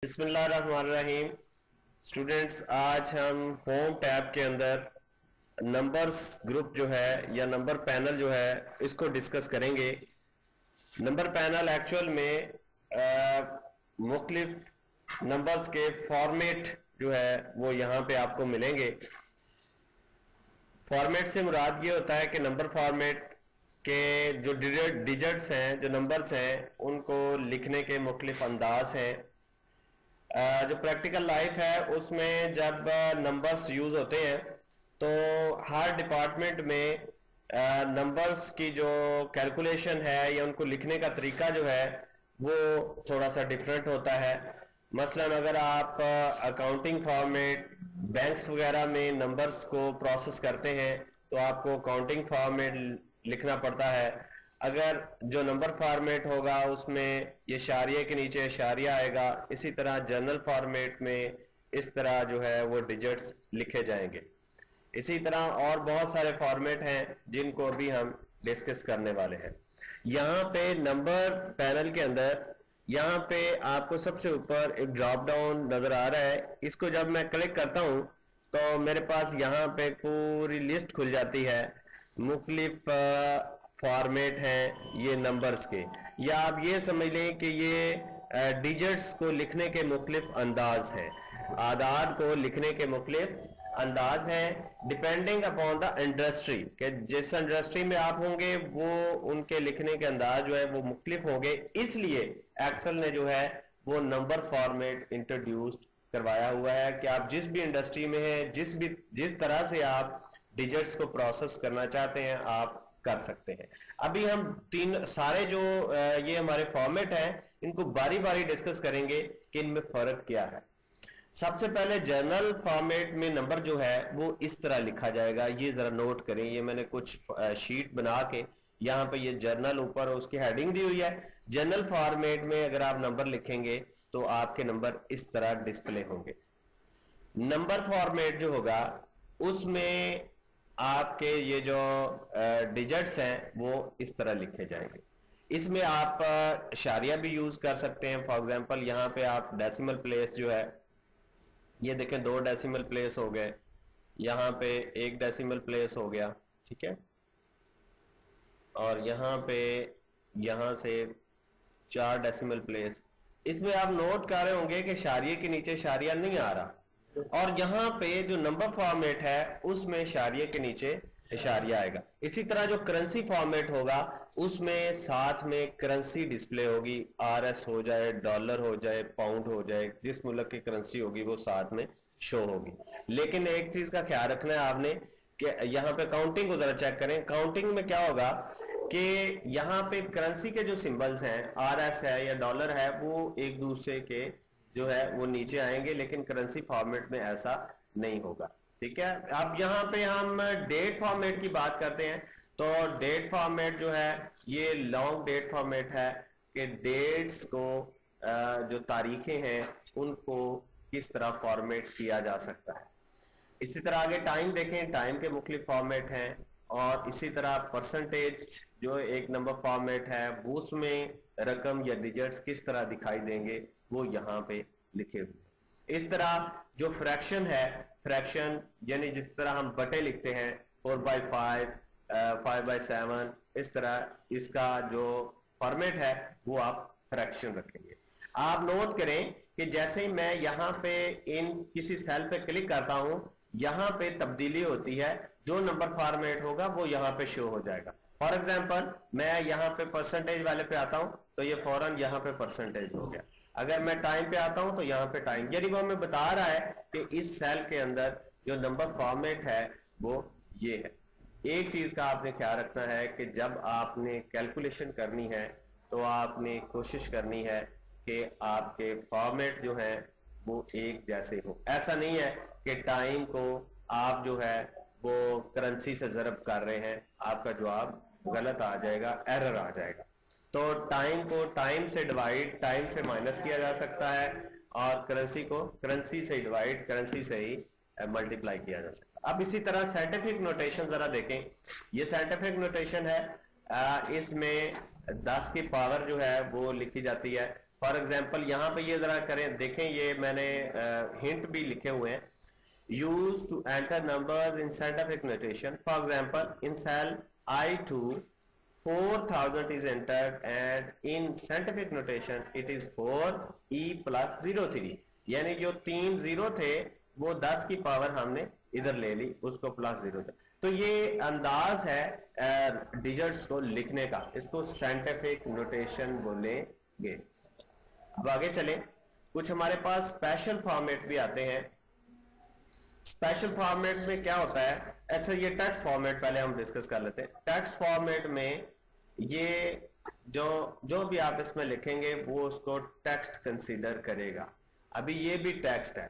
बिस्मिल्लाहिर्रहमानिर्रहीम। स्टूडेंट्स, आज हम होम टैब के अंदर नंबर्स ग्रुप जो है या नंबर पैनल जो है इसको डिस्कस करेंगे। नंबर पैनल एक्चुअल में मुख्तलिफ नंबर्स के फॉर्मेट जो है वो यहाँ पे आपको मिलेंगे। फॉर्मेट से मुराद ये होता है कि नंबर फॉर्मेट के जो डिजिट्स हैं, जो नंबर्स हैं, उनको लिखने के मुख्तलिफ अंदाज हैं। जो प्रैक्टिकल लाइफ है उसमें जब नंबर्स यूज होते हैं तो हर डिपार्टमेंट में नंबर्स की जो कैलकुलेशन है या उनको लिखने का तरीका जो है वो थोड़ा सा डिफरेंट होता है। मसलन अगर आप अकाउंटिंग फॉर्मेट बैंक्स वगैरह में नंबर्स को प्रोसेस करते हैं तो आपको अकाउंटिंग फॉर्मेट लिखना पड़ता है। अगर जो नंबर फॉर्मेट होगा उसमें ये इशारिये के नीचे इशारिया आएगा। इसी तरह जर्नल फॉर्मेट में इस तरह जो है वो डिजिट्स लिखे जाएंगे। इसी तरह और बहुत सारे फॉर्मेट हैं जिनको अभी हम डिस्कस करने वाले हैं। यहाँ पे नंबर पैनल के अंदर यहाँ पे आपको सबसे ऊपर एक ड्रॉप डाउन नजर आ रहा है। इसको जब मैं क्लिक करता हूँ तो मेरे पास यहाँ पे पूरी लिस्ट खुल जाती है। मुख्तलिफ फॉर्मेट हैं ये नंबर्स के, या आप ये समझ लें कि ये डिजिट्स को लिखने के मुख्तलिफ अंदाज हैं, आदाद को लिखने के मुख्तलिफ अंदाज हैं डिपेंडिंग अपॉन द इंडस्ट्री। कि जिस इंडस्ट्री में आप होंगे वो उनके लिखने के अंदाज जो है वो मुख्तलिफ होंगे। इसलिए एक्सेल ने जो है वो नंबर फॉर्मेट इंट्रोड्यूस करवाया हुआ है कि आप जिस भी इंडस्ट्री में हैं, जिस तरह से आप डिजिट्स को प्रोसेस करना चाहते हैं आप कर सकते हैं। अभी हम तीन सारे जो ये हमारे फॉर्मेट हैं इनको बारी बारी डिस्कस करेंगे कि इनमें फर्क क्या है। सबसे पहले जर्नल फॉर्मेट में नंबर जो है वो इस तरह लिखा जाएगा। ये जरा नोट करें, ये मैंने कुछ शीट बना के यहाँ पे ये जर्नल ऊपर उसकी हेडिंग दी हुई है। जर्नल फॉर्मेट में अगर आप नंबर लिखेंगे तो आपके नंबर इस तरह डिस्प्ले होंगे। नंबर फॉर्मेट जो होगा उसमें आपके ये जो डिजिट्स हैं वो इस तरह लिखे जाएंगे। इसमें आप इशारिया भी यूज कर सकते हैं। फॉर एग्जांपल यहाँ पे आप डेसिमल प्लेस जो है ये देखें, 2 डेसिमल प्लेस हो गए, यहाँ पे 1 डेसिमल प्लेस हो गया, ठीक है, और यहाँ पे यहाँ से 4 डेसिमल प्लेस। इसमें आप नोट कर रहे होंगे कि इशारिये के नीचे इशारिया नहीं आ रहा, और यहां पे जो नंबर फॉर्मेट है उसमें इशारिये के नीचे इशारिया आएगा। इसी तरह जो करेंसी फॉर्मेट होगा उसमें साथ में करेंसी डिस्प्ले होगी। आरएस हो जाए, डॉलर हो जाए, पाउंड हो जाए, जिस मुल्क की करेंसी होगी वो साथ में शो होगी। लेकिन एक चीज का ख्याल रखना है आपने कि यहाँ पे काउंटिंग को जरा चेक करें। काउंटिंग में क्या होगा कि यहाँ पे करेंसी के जो सिंबल्स हैं, आरएस है या डॉलर है, वो एक दूसरे के जो है वो नीचे आएंगे, लेकिन करेंसी फॉर्मेट में ऐसा नहीं होगा, ठीक है। अब यहाँ पे हम डेट फॉर्मेट की बात करते हैं तो डेट फॉर्मेट जो है ये लॉन्ग डेट फॉर्मेट है कि डेट्स को जो तारीखें हैं उनको किस तरह फॉर्मेट किया जा सकता है। इसी तरह आगे टाइम देखें, टाइम के मुख्तलिफ फॉर्मेट हैं, और इसी तरह परसेंटेज जो एक नंबर फॉर्मेट है वो उसमें रकम या डिजिट्स किस तरह दिखाई देंगे वो यहाँ पे लिखे हुए। इस तरह जो फ्रैक्शन है, फ्रैक्शन यानी जिस तरह हम बटे लिखते हैं 4/5, 5/7, इस तरह इसका जो फॉर्मेट है वो आप फ्रैक्शन रखेंगे। आप नोट करें कि जैसे ही मैं यहाँ पे इन किसी सेल पे क्लिक करता हूं यहाँ पे तब्दीली होती है। जो नंबर फॉर्मेट होगा वो यहाँ पे शो हो जाएगा। फॉर एग्जाम्पल मैं यहाँ पे परसेंटेज वाले पे आता हूं तो ये फौरन यहाँ पे परसेंटेज हो गया। अगर मैं टाइम पे आता हूं तो यहाँ पे टाइम, यानी वो हमें बता रहा है कि इस सेल के अंदर जो नंबर फॉर्मेट है वो ये है। एक चीज का आपने ख्याल रखना है कि जब आपने कैलकुलेशन करनी है तो आपने कोशिश करनी है कि आपके फॉर्मेट जो है वो एक जैसे हो। ऐसा नहीं है कि टाइम को आप जो है वो करेंसी से ज़रब कर रहे हैं, आपका जवाब गलत आ जाएगा, एरर आ जाएगा। तो टाइम को टाइम से डिवाइड, टाइम से माइनस किया जा सकता है, और करेंसी को करेंसी से डिवाइड, करेंसी से ही मल्टीप्लाई किया जा सकता है। अब इसी तरह साइंटिफिक नोटेशन जरा देखें। ये साइंटिफिक नोटेशन है, इसमें 10 की पावर जो है वो लिखी जाती है। फॉर एग्जाम्पल यहाँ पे ये जरा करें, देखें, ये मैंने हिंट भी लिखे हुए हैं। Use to enter numbers in scientific notation, for example in cell I2 4000 is entered and in scientific notation it is 4e plus 03, यानी जो 3 जीरो थे वो 10 की पावर हमने इधर ले ली, उसको प्लस 0 था। तो ये अंदाज है डिजिट्स को लिखने का, इसको साइंटिफिक नोटेशन बोलेंगे। अब आगे चले, कुछ हमारे पास स्पेशल फॉर्मेट भी आते हैं। स्पेशल फॉर्मेट में क्या होता है? अच्छा, ये टेक्स्ट फॉर्मेट पहले हम डिस्कस कर लेते हैं। टेक्स्ट फॉर्मेट में ये जो भी आप इसमें लिखेंगे वो उसको टेक्स्ट कंसीडर करेगा। अभी ये भी टेक्स्ट है,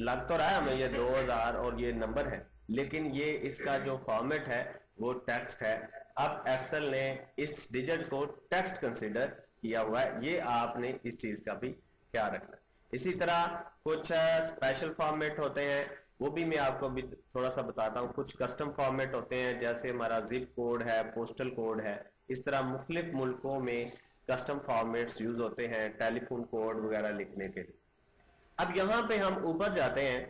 लग तो रहा है हमें ये 2000 और ये नंबर है, लेकिन ये इसका जो फॉर्मेट है वो टेक्स्ट है। अब एक्सेल ने इस डिजिट को टेक्स्ट कंसीडर किया हुआ है, ये आपने इस चीज का भी ख्याल रखना है। इसी तरह कुछ स्पेशल फॉर्मेट होते हैं, वो भी मैं आपको भी थोड़ा सा बताता हूँ। कुछ कस्टम फॉर्मेट होते हैं, जैसे हमारा जिप कोड है, पोस्टल कोड है, इस तरह मुख्तलिफ मुल्कों में कस्टम फॉर्मेट्स यूज होते हैं टेलीफोन कोड वगैरह लिखने के लिए। अब यहाँ पे हम ऊपर जाते हैं,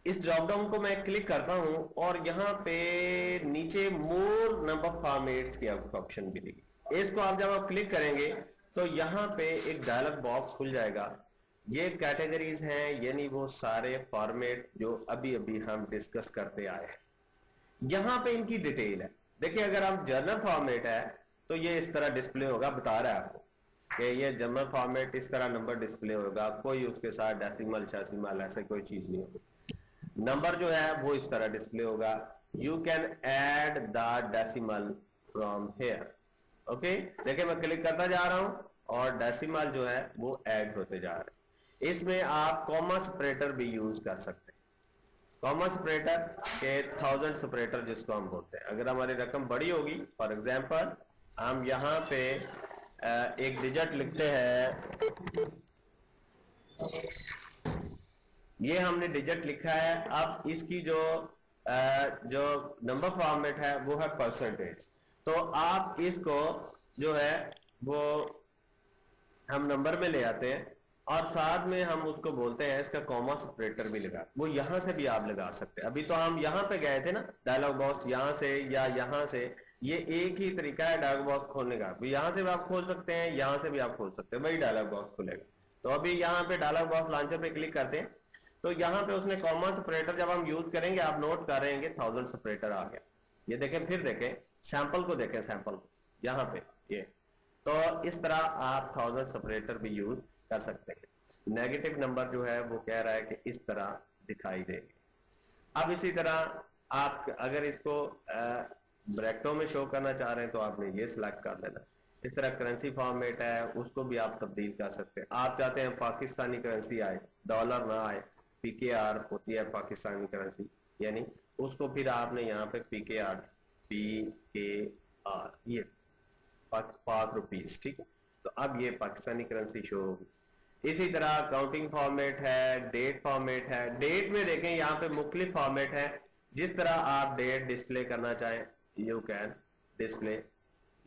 इस ड्रॉप डाउन को मैं क्लिक करता हूं और यहाँ पे नीचे मोर नंबर फॉर्मेट्स की आपको ऑप्शन मिलेगी। इसको आप जब आप क्लिक करेंगे तो यहाँ पे एक डायलॉग बॉक्स खुल जाएगा। ये कैटेगरीज हैं, यानी वो सारे फॉर्मेट जो अभी अभी हम डिस्कस करते आए हैं। यहाँ पे इनकी डिटेल है। देखिए, अगर आप जर्नल फॉर्मेट है तो ये इस तरह डिस्प्ले होगा, बता रहा है आपको कि ये जर्नल फॉर्मेट इस तरह नंबर डिस्प्ले होगा, कोई उसके साथ डेसिमल शेसिमल ऐसा कोई चीज नहीं होगी। नंबर जो है वो इस तरह डिस्प्ले होगा। You can add the decimal from here. Okay, देखिए मैं क्लिक करता जा रहा हूं और डेसिमल जो है वो ऐड होते जा रहे हैं। इसमें आप कॉमा सेपरेटर भी यूज कर सकते हैं। कॉमा सेपरेटर के 1000 सेपरेटर जिसको हम बोलते हैं। अगर हमारी रकम बड़ी होगी, फॉर एग्जांपल हम यहाँ पे एक डिजिट लिखते हैं, ये हमने डिजिट लिखा है। अब इसकी जो नंबर फॉर्मेट है वो है परसेंटेज। तो आप इसको जो है वो हम नंबर में ले आते हैं और साथ में हम उसको बोलते हैं इसका कॉमा सेपरेटर भी लगा। वो यहां से भी आप लगा सकते हैं। अभी तो हम यहां पे गए थे ना, डायलॉग बॉक्स यहां से या यहां से, ये एक ही तरीका है डायलॉग बॉक्स खोलने का। यहां से भी आप खोल सकते हैं, यहां से भी आप खोल सकते हैं, वही डायलॉग बॉक्स खुलेगा। तो अभी यहाँ पे डायलॉग बॉक्स लॉन्चर पे क्लिक करते हैं तो यहाँ पे उसने कॉमा सेपरेटर जब हम यूज करेंगे, आप नोट कर रहे हैं 1000 सेपरेटर आ गया। ये देखें, फिर देखें सैंपल को, देखें सैंपल यहाँ पे ये। तो इस तरह आप 1000 सेपरेटर भी यूज कर सकते हैं। नेगेटिव नंबर जो है वो कह रहा है कि इस तरह दिखाई देंगे। अब इसी तरह आप अगर इसको ब्रैकेटों में शो करना चाह रहे हैं तो आपने ये सिलेक्ट कर लेना। इस तरह करेंसी फॉर्मेट है, उसको भी आप तब्दील कर सकते हैं। आप चाहते हैं पाकिस्तानी करेंसी आए, डॉलर ना आए, PKR होती है पाकिस्तानी करेंसी, यानी उसको फिर आपने यहाँ पे PKR ये पाक रुपीज, ठीक है। तो अब ये पाकिस्तानी करेंसी शो होगी। इसी तरह काउंटिंग फॉर्मेट है, डेट फॉर्मेट है। डेट में देखें यहाँ पे मुख्तलिफ फॉर्मेट है। जिस तरह आप डेट डिस्प्ले करना चाहें, you can display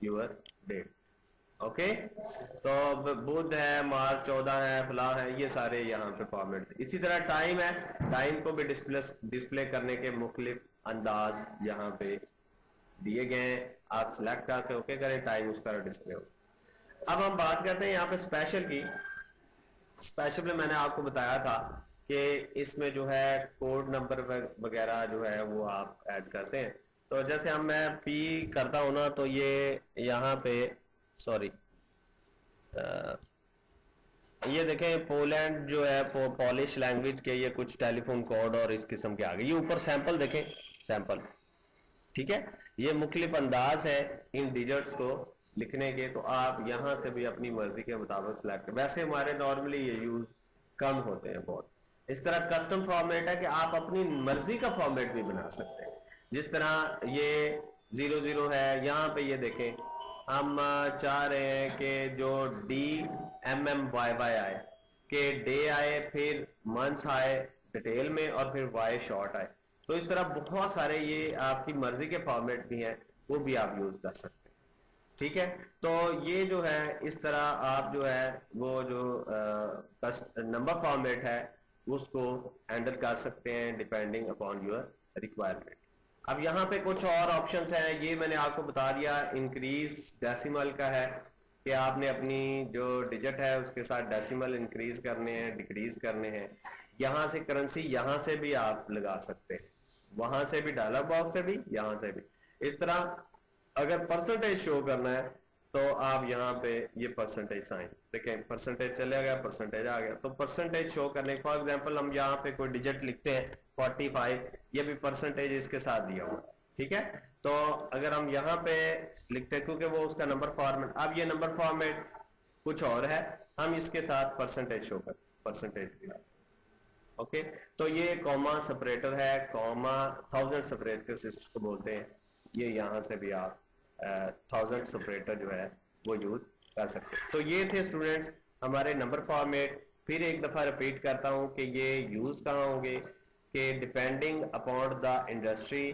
your date. Okay, तो बुध है, मार्च 14 है, फला है, ये सारे यहाँ पे फॉर्मेट। इसी तरह टाइम है, टाइम को भी डिस्प्ले करने के मुख्तलिफ अंदाज यहाँ पे दिए गए हैं। आप सिलेक्ट करके ओके करें, टाइम उस तरह डिस्प्ले हो। अब हम बात करते हैं यहाँ पे स्पेशल की। स्पेशल में मैंने आपको बताया था कि इसमें जो है कोड नंबर वगैरह जो है वो आप ऐड करते हैं। तो जैसे हम मैं P करता हूं ना, तो ये यहाँ पे सॉरी ये देखें पोलैंड जो है पॉलिश लैंग्वेज के ये कुछ टेलीफोन कोड और इस किस्म के आ गए। ये ऊपर सैंपल देखें, सैंपल, ठीक है। ये मुख्तलिफ अंदाज है इन डिजिट्स को लिखने के। तो आप यहाँ से भी अपनी मर्जी के मुताबिक सिलेक्ट। वैसे हमारे नॉर्मली ये यूज कम होते हैं बहुत। इस तरह कस्टम फॉर्मेट है कि आप अपनी मर्जी का फॉर्मेट भी बना सकते हैं। जिस तरह ये 00 है, यहाँ पे ये देखें हम चाह रहे हैं कि जो DMMYY आए, कि डे आए, फिर मंथ आए डिटेल में, और फिर Y शॉर्ट आए। तो इस तरह बहुत सारे ये आपकी मर्जी के फॉर्मेट भी हैं, वो भी आप यूज कर सकते हैं। ठीक है। तो ये जो है इस तरह आप जो है वो जो नंबर फॉर्मेट है उसको हैंडल कर सकते हैं डिपेंडिंग अपॉन योर रिक्वायरमेंट। अब यहाँ पे कुछ और ऑप्शंस हैं, ये मैंने आपको बता दिया। इंक्रीज डेसिमल का है कि आपने अपनी जो डिजिट है उसके साथ डेसिमल इंक्रीज करने हैं, डिक्रीज करने हैं। यहाँ से करेंसी यहाँ से भी आप लगा सकते हैं, वहां से भी, डायलॉग बॉक्स से भी, यहाँ से भी। इस तरह अगर परसेंटेज शो करना है तो आप यहाँ पे ये परसेंटेज साइन देखें, परसेंटेज चले गया, परसेंटेज आ गया। तो परसेंटेज शो करने, फॉर एग्जांपल हम यहाँ पे कोई डिजिट लिखते हैं 45, ये भी परसेंटेज इसके साथ दिया हुआ, ठीक है। तो अगर हम यहाँ पे लिखते हैं, क्योंकि वो उसका नंबर फॉर्मेट, अब ये नंबर फॉर्मेट कुछ और है, हम इसके साथ परसेंटेज शो कर, परसेंटेज ओके। तो ये कॉमा सेपरेटर है, कॉमा थाउजेंड सेपरेटर इसको बोलते हैं। ये यहाँ से भी आप थाउजेंड सेपरेटर जो है वो यूज कर सकते हैं। तो ये थे स्टूडेंट्स हमारे नंबर फॉर्मेट। फिर एक दफा रिपीट करता हूँ कि ये यूज कहाँ होंगे, कि डिपेंडिंग अपॉन द इंडस्ट्री,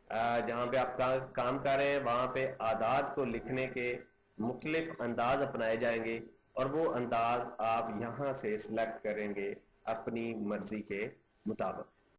जहाँ पे आप काम कर रहे हैं वहाँ पे आदाद को लिखने के मुख्तलिफ अंदाज अपनाए जाएंगे, और वो अंदाज आप यहाँ से सिलेक्ट करेंगे अपनी मर्जी के मुताबिक।